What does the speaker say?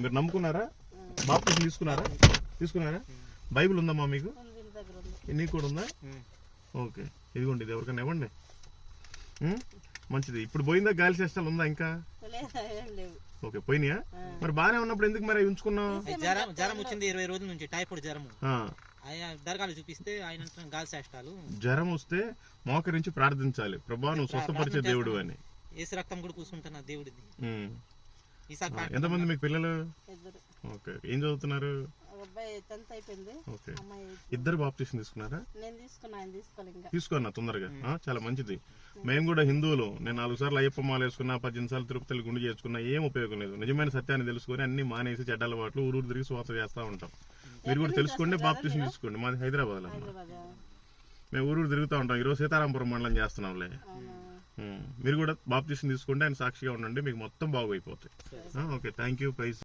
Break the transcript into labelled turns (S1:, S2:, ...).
S1: మీరు నమ్ముకున్నారా? బాప్టిజం తీసుకున్నారా? బైబిల్ ఉందమ్మా మీకు? నీకు కూడా ఉందా? ఓకే, ఇదిగోండి, ఇది ఎవరికైనా ఇవ్వండి. మంచిది. ఇప్పుడు పోయిందా? గాలి చేష్టాలు ఉందా ఇంకా? ఓకే, పోయినాయా? మరి బాగానే ఉన్నప్పుడు ఎందుకు మరి ఉంచుకున్నావు?
S2: జ్వరం వచ్చింది 20 రోజుల నుంచి, టైఫాయిడ్ జ్వరం. దర్గాలు చూపిస్తే ఆయన గాలి చేష్టాలు. జ్వరం వస్తే
S1: మోకరించి ప్రార్థించాలి, ప్రభా నువ్వు స్వస్థపరిచే దేవుడు అని.
S2: ఏసు రక్తం కూడా కూర్చుంటున్నా దేవుడిది.
S1: ఎంతమంది మీకు పిల్లలు? ఓకే, ఏం చదువుతున్నారు? ఓకే, ఇద్దరు బాప్టిజం తీసుకున్నారా? తీసుకోన్నా తొందరగా, చాలా మంచిది. మేము కూడా హిందువులు. నేను 4 సార్లు అయ్యప్ప మాల వేసుకున్నా, 18 సార్లు తిరుపతిలో గుండు చేసుకున్నా, ఏం ఉపయోగం లేదు. నిజమైన సత్యాన్ని తెలుసుకొని అన్ని మానేసి చెడ్డ అలవాట్లు ఊరు తిరిగి స్వార్థ చేస్తూ ఉంటాం. మీరు కూడా తెలుసుకోండి, బాప్టిజం తీసుకోండి. మాది హైదరాబాద్ అమ్మా. మేము ఊరు తిరుగుతూ ఉంటాం. ఈరోజు సీతారాంపురం మండలం చేస్తున్నాంలే. మీరు కూడా బాప్టిజం తీసుకోండి, ఆయన సాక్షిగా ఉండండి, మీకు మొత్తం బాగైపోతాయి. Okay, thank you. ప్రైజ్.